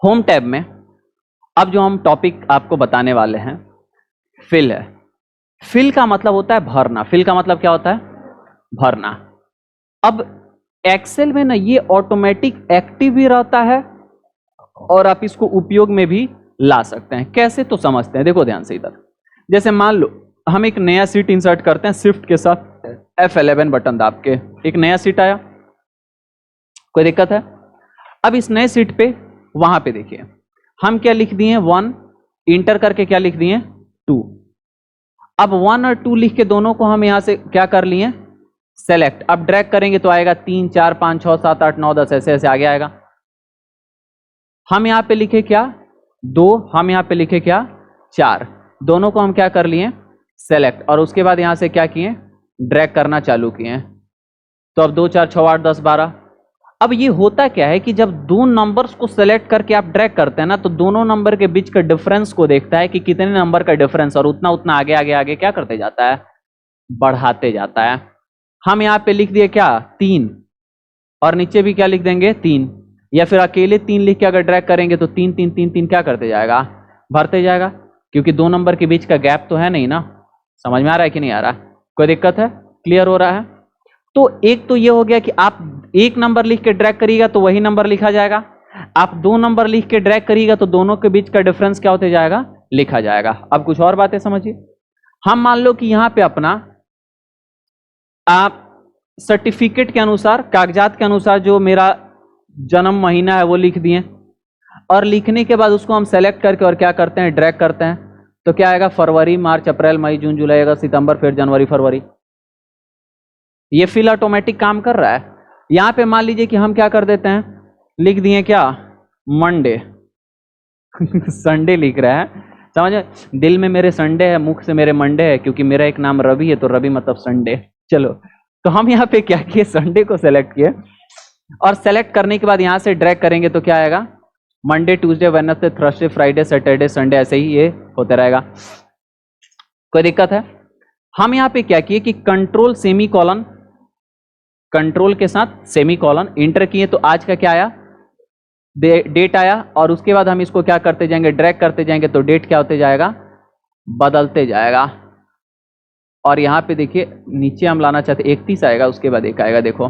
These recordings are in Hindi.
होम टैब में अब जो हम टॉपिक आपको बताने वाले हैं फिल है। फिल का मतलब होता है भरना। फिल का मतलब क्या होता है? भरना। अब एक्सेल में ना ये ऑटोमेटिक एक्टिव भी रहता है और आप इसको उपयोग में भी ला सकते हैं। कैसे? तो समझते हैं, देखो ध्यान से इधर। जैसे मान लो हम एक नया सीट इंसर्ट करते हैं, शिफ्ट के साथ F11 बटन दाब के एक नया सीट आया, कोई दिक्कत है? अब इस नए सीट पे वहां पे देखिए हम क्या लिख दिए 1, इंटर करके क्या लिख दिए 2। अब 1 और 2 लिख के दोनों को हम यहां से क्या कर लिए सेलेक्ट। अब ड्रैग करेंगे तो आएगा 3 4 5 6 7 8 9 10 ऐसे ऐसे आगे आएगा। हम यहां पे लिखे क्या 2, हम यहां पे लिखे क्या 4, दोनों को हम क्या कर लिए सेलेक्ट और उसके बाद यहां से क्या किए ड्रैग करना चालू किए। तो अब 2 4 6 8 10 12। अब ये होता क्या है कि जब दो नंबर्स को सेलेक्ट करके आप ड्रैग करते हैं ना तो दोनों नंबर के बीच का डिफरेंस को देखता है कि कितने नंबर का डिफरेंस, और उतना उतना आगे आगे आगे क्या करते जाता है बढ़ाते जाता है। हम यहां पे लिख दिए क्या 3 और नीचे भी क्या लिख देंगे 3, या फिर अकेले 3 लिख के अगर ड्रैग करेंगे तो 3 3 3 3 क्या करते जाएगा भरते जाएगा, क्योंकि दो नंबर के बीच का गैप तो है नहीं ना। समझ में आ रहा है कि नहीं आ रहा? कोई दिक्कत है? क्लियर हो रहा है? तो एक तो ये हो गया कि आप एक नंबर लिख के ड्रैग करिएगा तो वही नंबर लिखा जाएगा, आप दो नंबर लिख के ड्रैग करिएगा तो दोनों के बीच का डिफरेंस क्या होते जाएगा लिखा जाएगा। अब कुछ और बातें समझिए। हम मान लो कि यहां पे अपना आप सर्टिफिकेट के अनुसार, कागजात के अनुसार जो मेरा जन्म महीना है वो लिख दिए, और लिखने के बाद उसको हम सेलेक्ट करके और क्या करते हैं ड्रैग करते हैं, तो क्या आएगा फरवरी मार्च अप्रैल मई जून जुलाई अगस्त सितंबर फिर जनवरी फरवरी। ये फिल ऑटोमेटिक काम कर रहा है। यहां पे मान लीजिए कि हम क्या कर देते हैं लिख दिए क्या मंडे संडे लिख रहा है, समझे? दिल में मेरे संडे है, मुख से मेरे मंडे है, क्योंकि मेरा एक नाम रवि है तो रवि मतलब संडे। चलो, तो हम यहाँ पे क्या किए संडे को सेलेक्ट किए और सेलेक्ट करने के बाद यहां से ड्रैग करेंगे तो क्या आएगा Monday Tuesday Wednesday Thursday Friday Saturday Sunday, ऐसे ही ये होता रहेगा। कोई दिक्कत है? हम यहाँ पे क्या किए कि कंट्रोल सेमी कॉलन, कंट्रोल के साथ सेमी कॉलन इंटर किए तो आज का क्या आया डेट आया, और उसके बाद हम इसको क्या करते जाएंगे ड्रैग करते जाएंगे तो डेट क्या होते जाएगा बदलते जाएगा। और यहाँ पे देखिए नीचे हम लाना चाहते 31 आएगा, उसके बाद एक आएगा। देखो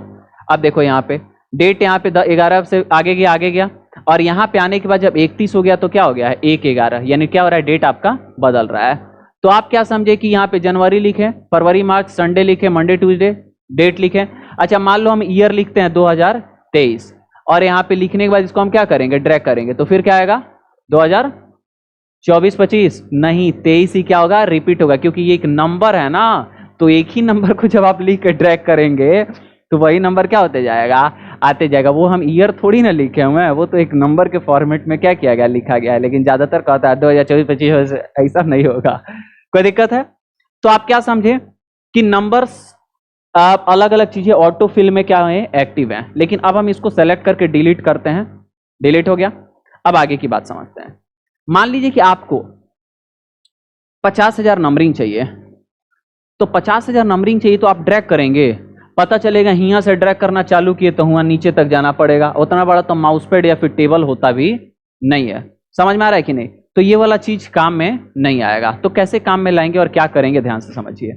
अब देखो यहाँ पे डेट यहाँ पे 11 से आगे गया और यहाँ पे आने के बाद जब 31 हो गया तो क्या हो गया है 1/11, यानी क्या हो रहा है डेट आपका बदल रहा है। तो आप क्या समझे कि यहाँ पे जनवरी लिखे, फरवरी मार्च संडे लिखे, मंडे ट्यूसडे डेट लिखे। अच्छा मान लो हम ईयर लिखते हैं 2023 और यहाँ पे लिखने के बाद इसको हम क्या करेंगे ड्रैग करेंगे तो फिर क्या आएगा 2024-25 नहीं 23 ही क्या होगा रिपीट होगा, क्योंकि ये एक नंबर है ना, तो एक ही नंबर को जब आप लिख के ड्रैग करेंगे तो वही नंबर क्या होते जाएगा आते जाएगा। वो हम ईयर थोड़ी ना लिखे हुए हैं, वो तो एक नंबर के फॉर्मेट में क्या किया गया लिखा गया है, लेकिन ज्यादातर कहता है 2024-25 ऐसा नहीं होगा। कोई दिक्कत है? तो आप क्या समझे कि नंबर्स आप अलग अलग चीजें ऑटो फिल में क्या है एक्टिव है, लेकिन अब हम इसको सेलेक्ट करके डिलीट करते हैं, डिलीट हो गया। अब आगे की बात समझते हैं। मान लीजिए कि आपको 50,000 नंबरिंग चाहिए, तो 50,000 नंबरिंग चाहिए तो आप ड्रैग करेंगे, पता चलेगा यहाँ से ड्रैग करना चालू किए तो हुआ नीचे तक जाना पड़ेगा, उतना बड़ा तो माउस पैड या फिर टेबल होता भी नहीं है। समझ में आ रहा है कि नहीं? तो ये वाला चीज काम में नहीं आएगा। तो कैसे काम में लाएंगे और क्या करेंगे ध्यान से समझिए।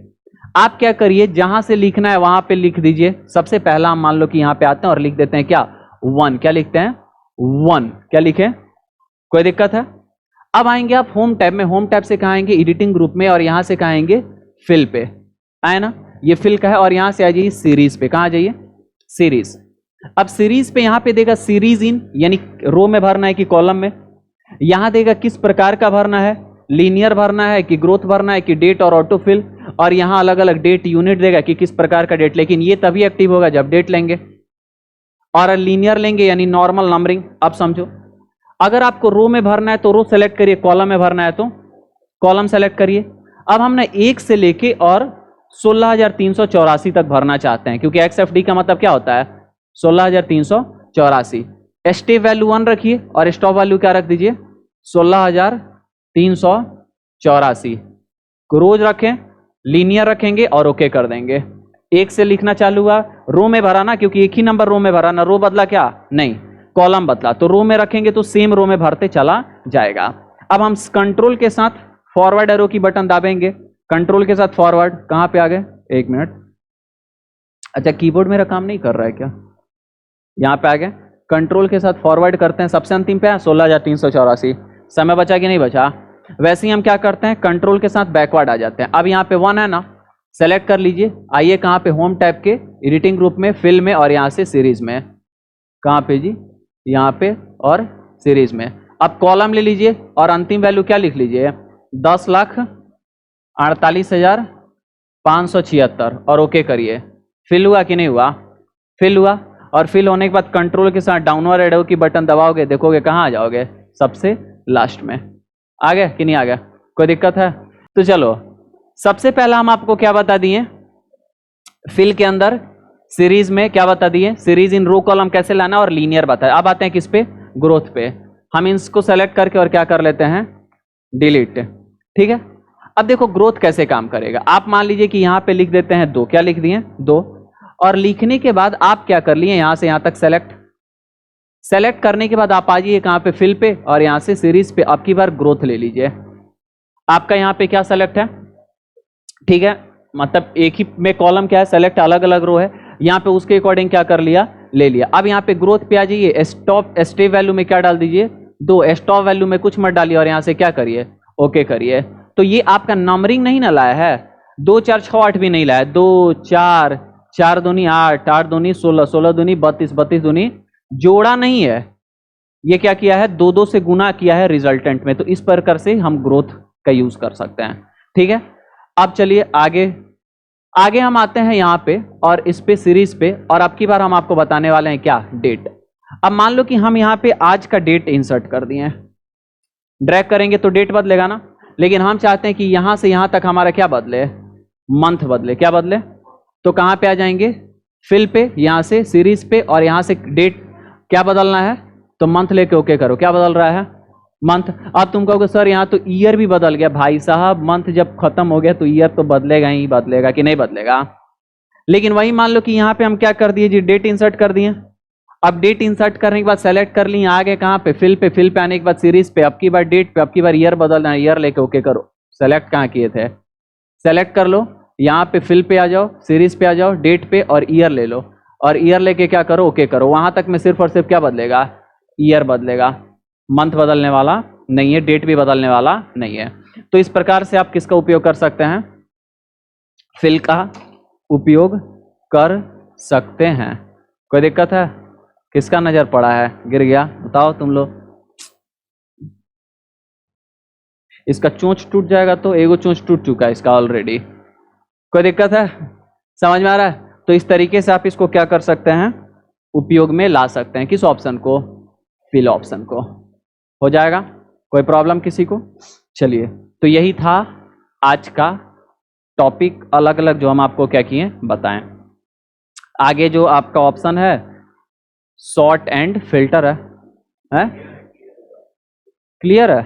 आप क्या करिए जहां से लिखना है वहां पे लिख दीजिए। सबसे पहला हम मान लो कि यहां पे आते हैं और लिख देते हैं क्या 1, क्या लिखते हैं 1, क्या लिखे? कोई दिक्कत है? अब आएंगे आप होम टैब में, होम टैब से कहाँ आएंगे एडिटिंग ग्रुप में, और यहां से कहाँ आएंगे फिल पे, आए ना ये फिल का है, और यहां से आ जाइए सीरीज पे, कहां जाइए सीरीज। अब सीरीज पे यहां पे देगा सीरीज इन, यानी रो में भरना है कि कॉलम में, यहां देगा किस प्रकार का भरना है, लीनियर भरना है कि ग्रोथ भरना है कि डेट और ऑटो फिल, और यहां अलग अलग डेट यूनिट देगा कि किस प्रकार का डेट, लेकिन ये तभी एक्टिव होगा जब डेट लेंगे, और लीनियर लेंगे यानी नॉर्मल नंबरिंग। अब समझो अगर आपको रो में भरना है तो रो सेलेक्ट करिए, कॉलम में भरना है तो कॉलम सेलेक्ट करिए। अब हमने 1 से लेके और 16,384 तक भरना चाहते हैं, क्योंकि XFD का मतलब क्या होता है 16,384। स्टेप वैल्यू 1 रखिए और स्टॉप वैल्यू क्या रख दीजिए 16,384 को रोज रखें, लीनियर रखेंगे और ओके कर देंगे। 1 से लिखना चालू हुआ, रो में भरा ना, क्योंकि एक ही नंबर रो में भरा ना, रो बदला क्या नहीं, कॉलम बदला तो रो में रखेंगे तो सेम रो में भरते चला जाएगा। अब हम कंट्रोल के साथ फॉरवर्ड एरो की बटन दाबेंगे, कंट्रोल के साथ फॉरवर्ड, कहां पे आ गए, एक मिनट, अच्छा कीबोर्ड मेरा काम नहीं कर रहा है क्या, यहां पे आ गए, कंट्रोल के साथ फॉरवर्ड करते हैं, सबसे अंतिम पे है 16,384, समय बचा कि नहीं बचा। वैसे ही हम क्या करते हैं, कंट्रोल के साथ बैकवर्ड आ जाते हैं। अब यहाँ पे 1 है ना, सेलेक्ट कर लीजिए, आइए कहाँ पे, होम टैब के एडिटिंग ग्रुप में, फिल में, और यहाँ से सीरीज में, कहाँ पे जी, यहाँ पे और सीरीज में। अब कॉलम ले लीजिए और अंतिम वैल्यू क्या लिख लीजिए, 10,48,576 और ओके करिए। फिल हुआ कि नहीं हुआ, फिल हुआ। और फिल होने के बाद कंट्रोल के साथ डाउनवर्ड एरो की बटन दबाओगे, देखोगे कहाँ आ जाओगे, सबसे लास्ट में। आ गया कि नहीं आ गया, कोई दिक्कत है? तो चलो सबसे पहला हम आपको क्या बता दिए, फिल के अंदर सीरीज में क्या बता दिए, सीरीज इन रो कॉलम कैसे लाना और लीनियर बताया। अब आते हैं किस पे, ग्रोथ पे। हम इसको सेलेक्ट करके और क्या कर लेते हैं, डिलीट, ठीक है। अब देखो ग्रोथ कैसे काम करेगा। आप मान लीजिए कि यहां पे लिख देते हैं 2, क्या लिख दिए 2, और लिखने के बाद आप क्या कर लिए, यहां से यहां तक सेलेक्ट करने के बाद आप आ जाइए कहां पे, फिल पे, और यहां से सीरीज पे अब की बार ग्रोथ ले लीजिए। आपका यहां पे क्या सेलेक्ट है, ठीक है, मतलब एक ही में कॉलम क्या है, सेलेक्ट अलग अलग रो है, यहां पे उसके अकॉर्डिंग क्या कर लिया, ले लिया। अब यहां पे ग्रोथ पे आ जाइए, स्टेप वैल्यू में क्या डाल दीजिए 2, स्टॉप वैल्यू में कुछ मत डालिए, और यहां से क्या करिए, ओके करिए। तो ये आपका नंबरिंग नहीं ना लाया है, 2 4 6 8 भी नहीं लाया, 2 4 4 दूनी 8, 8 दूनी 16, 16 दूनी 32, 32 दूनी, जोड़ा नहीं है, ये क्या किया है, 2 2 से गुना किया है रिजल्टेंट में। तो इस प्रकार से हम ग्रोथ का यूज कर सकते हैं, ठीक है। अब चलिए आगे हम आते हैं यहां पे और इस पे सीरीज पे, और अब की बार हम आपको बताने वाले हैं क्या, डेट। अब मान लो कि हम यहां पे आज का डेट इंसर्ट कर दिए, ड्रैग करेंगे तो डेट बदलेगा ना, लेकिन हम चाहते हैं कि यहां से यहां तक हमारा क्या बदले, मंथ बदले, क्या बदले, तो कहां पे आ जाएंगे, फिल पे, यहां से सीरीज पे, और यहां से डेट क्या बदलना है, तो मंथ लेके ओके करो, क्या बदल रहा है, मंथ। अब तुम कहोगे सर यहाँ तो ईयर भी बदल गया, भाई साहब मंथ जब खत्म हो गया तो ईयर तो बदलेगा ही बदलेगा, कि नहीं बदलेगा। लेकिन वही मान लो कि यहाँ पे हम क्या कर दिए जी, डेट इंसर्ट कर दिए। अब डेट इंसर्ट करने के बाद सेलेक्ट कर ली, आगे कहाँ पे, फिल पे आने के बाद सीरीज पे, अब की बार डेट पे, अब की बार ईयर बदलना है, ईयर लेके ओके करो। सेलेक्ट कहाँ किए थे, सेलेक्ट कर लो, यहाँ पे फिल पे आ जाओ, सीरीज पे आ जाओ, डेट पे, और ईयर ले लो, और ईयर लेके क्या करो, ओके करो। वहां तक में सिर्फ और सिर्फ क्या बदलेगा, ईयर बदलेगा, मंथ बदलने वाला नहीं है, डेट भी बदलने वाला नहीं है। तो इस प्रकार से आप किसका उपयोग कर सकते हैं, फिल का उपयोग कर सकते हैं। कोई दिक्कत है, किसका नजर पड़ा है, गिर गया, बताओ तुम लोग। इसका चोंच टूट जाएगा, तो एगो चोंच टूट चुका है इसका ऑलरेडी। कोई दिक्कत है, समझ में आ रहा है? तो इस तरीके से आप इसको क्या कर सकते हैं, उपयोग में ला सकते हैं, किस ऑप्शन को, फिल ऑप्शन को। हो जाएगा, कोई प्रॉब्लम किसी को? चलिए, तो यही था आज का टॉपिक, अलग अलग जो हम आपको क्या किए बताएं। आगे जो आपका ऑप्शन है सॉर्ट एंड फिल्टर है? क्लियर है?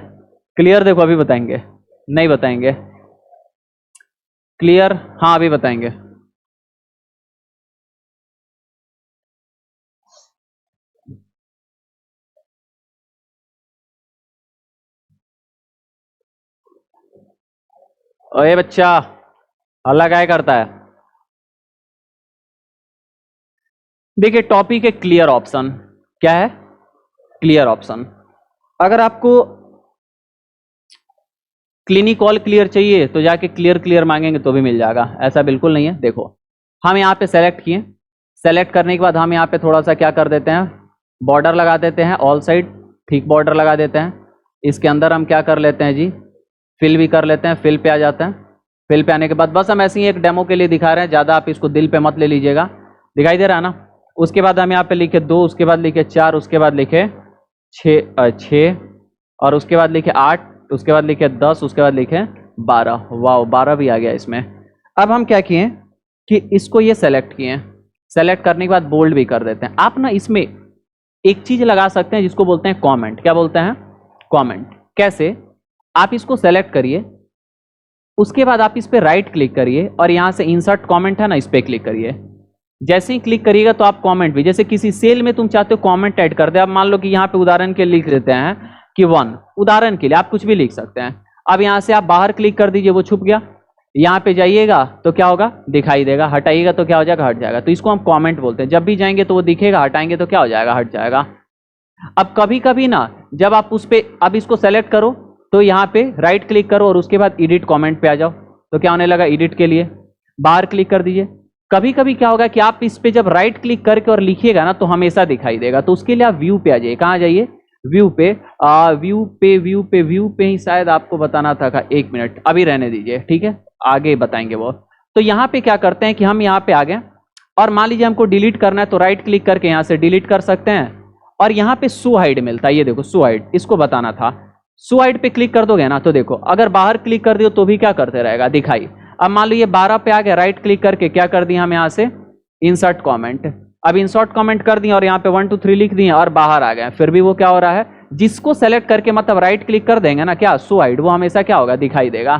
क्लियर देखो अभी बताएंगे, नहीं बताएंगे, क्लियर, हाँ अभी बताएंगे। ओए बच्चा, हल्ला काय करता है? देखिए टॉपिक है क्लियर ऑप्शन, क्या है, क्लियर ऑप्शन। अगर आपको क्लिनिक ऑल क्लियर चाहिए तो जाके क्लियर क्लियर मांगेंगे तो भी मिल जाएगा, ऐसा बिल्कुल नहीं है। देखो हम यहाँ पे सेलेक्ट किए, सेलेक्ट करने के बाद हम यहाँ पे थोड़ा सा क्या कर देते हैं, बॉर्डर लगा देते हैं, ऑल साइड ठीक बॉर्डर लगा देते हैं। इसके अंदर हम क्या कर लेते हैं जी, फिल भी कर लेते हैं, फिल पे आ जाते हैं। फिल पे आने के बाद बस हम ऐसे ही एक डेमो के लिए दिखा रहे हैं, ज़्यादा आप इसको दिल पे मत ले लीजिएगा। दिखाई दे रहा है ना? उसके बाद हम यहाँ पे लिखे 2, उसके बाद लिखे 4, उसके बाद लिखे 6, और उसके बाद लिखे 8, उसके बाद लिखे 10, उसके बाद लिखे 12। वाह, 12 भी आ गया इसमें। अब हम क्या किए कि इसको ये सेलेक्ट किए, सेलेक्ट करने के बाद बोल्ड भी कर देते हैं। आप ना इसमें एक चीज लगा सकते हैं जिसको बोलते हैं कमेंट। क्या बोलते हैं? कमेंट। कैसे? आप इसको सेलेक्ट करिए, उसके बाद आप इस पे राइट क्लिक करिए और यहां से इंसर्ट कमेंट है ना, इस पे क्लिक करिए। जैसे ही क्लिक करिएगा तो आप कमेंट भी, जैसे किसी सेल में तुम चाहते हो कमेंट ऐड कर दे, अब मान लो कि यहाँ पे उदाहरण के लिए लिख देते हैं कि 1, उदाहरण के लिए आप कुछ भी लिख सकते हैं। अब यहाँ से आप बाहर क्लिक कर दीजिए, वो छुप गया। यहाँ पे जाइएगा तो क्या होगा, दिखाई देगा। हटाइएगा तो क्या हो जाएगा, हट जाएगा। तो इसको हम कमेंट बोलते हैं। जब भी जाएंगे तो वो दिखेगा, हटाएंगे तो क्या हो जाएगा, हट जाएगा। अब कभी कभी ना जब आप उस पे, अब इसको सेलेक्ट करो तो यहाँ पे राइट क्लिक करो और उसके बाद एडिट कमेंट पे आ जाओ, तो क्या होने लगा, एडिट के लिए बाहर क्लिक कर दीजिए। कभी कभी क्या होगा कि आप इस पे जब राइट क्लिक करके और लिखिएगा ना तो हमेशा दिखाई देगा, तो उसके लिए आप व्यू पे आ जाइए। कहाँ जाइए, व्यू पे। व्यू पे ही शायद आपको बताना था का, 1 मिनट अभी रहने दीजिए, ठीक है, आगे बताएंगे वो। तो यहाँ पे क्या करते हैं कि हम यहाँ पे आ गए और मान लीजिए हमको डिलीट करना है तो राइट क्लिक करके यहाँ से डिलीट कर सकते हैं। और यहाँ पे शो हाइड मिलता है, ये देखो शो हाइड, इसको बताना था। शो हाइड पे क्लिक कर दोगे ना तो देखो, अगर बाहर क्लिक कर दियो तो भी क्या करते रहेगा, दिखाई। अब मान लो ये 12 पे आ गया, राइट क्लिक करके क्या कर दिया हम यहाँ से, इंसर्ट कमेंट। अब इंसर्ट कमेंट कर दिया और यहाँ पे 1 2 3 लिख दिए और बाहर आ गए, फिर भी वो क्या हो रहा है, जिसको सेलेक्ट करके मतलब राइट क्लिक कर देंगे ना, क्या शो हाइड, वो हमेशा क्या होगा, दिखाई देगा।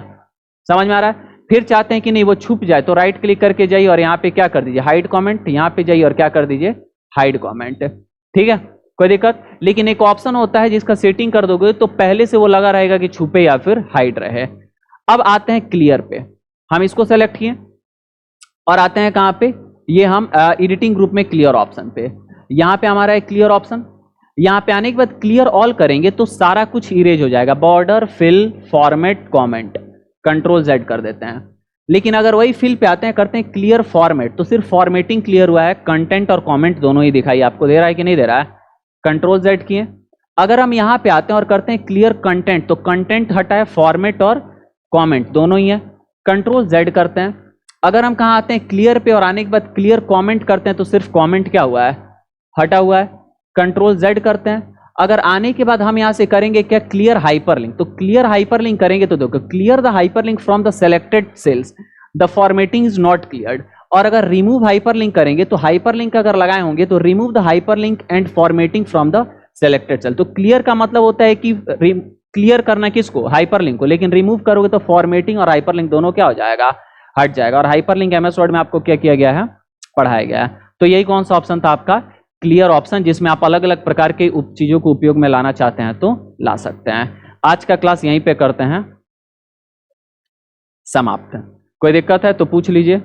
समझ में आ रहा है। फिर चाहते हैं कि नहीं वो छुप जाए तो राइट क्लिक करके जाइए और यहाँ पे क्या कर दीजिए, हाइड कमेंट। यहाँ पे जाइए और क्या कर दीजिए, हाइड कमेंट। ठीक है, कोई दिक्कत। लेकिन एक ऑप्शन होता है जिसका सेटिंग कर दोगे तो पहले से वो लगा रहेगा कि छुपे या फिर हाइड रहे। अब आते हैं क्लियर पे, हम इसको सेलेक्ट किए और आते हैं कहां पे, ये हम एडिटिंग ग्रुप में क्लियर ऑप्शन पे। यहां पे हमारा है क्लियर ऑप्शन। यहां पे आने के बाद क्लियर ऑल करेंगे तो सारा कुछ इरेज हो जाएगा, border, fill, format, comment. Control Z कर देते हैं। लेकिन अगर वही फिल पे आते हैं, करते हैं क्लियर फॉर्मेट, तो सिर्फ फॉर्मेटिंग क्लियर हुआ है, कंटेंट और कमेंट दोनों ही दिखाई आपको दे रहा है कि नहीं दे रहा है। कंट्रोल Z किए। अगर हम यहां पे आते हैं और करते हैं क्लियर कंटेंट, तो कंटेंट हटा है, फॉर्मेट और कमेंट दोनों ही है। कंट्रोल Z करते हैं। अगर हम कहां आते हैं, क्लियर पे, और आने के बाद क्लियर कमेंट करते हैं तो सिर्फ कमेंट क्या हुआ है, हटा हुआ है। कंट्रोल Z करते हैं। अगर आने के बाद हम यहां से करेंगे क्या, क्लियर हाइपरलिंक, तो क्लियर हाइपरलिंक करेंगे तो देखो, clear the hyperlink from the selected cells, the formatting is not cleared. और अगर रिमूव हाइपरलिंक करेंगे तो हाइपरलिंक अगर लगाए होंगे तो remove the hyperlink and formatting from the selected cell. तो क्लियर का मतलब होता है कि क्लियर करना किसको, हाइपरलिंक को, लेकिन रिमूव करोगे तो फॉर्मेटिंग और हाइपरलिंक दोनों क्या हो जाएगा, हट जाएगा। और हाइपरलिंक MS वर्ड में आपको क्या किया गया है, पढ़ाया गया है। तो यही कौन सा ऑप्शन था आपका, क्लियर ऑप्शन, जिसमें आप अलग अलग प्रकार के चीजों को उपयोग में लाना चाहते हैं तो ला सकते हैं। आज का क्लास यहीं पे करते हैं समाप्त। कोई दिक्कत है तो पूछ लीजिए।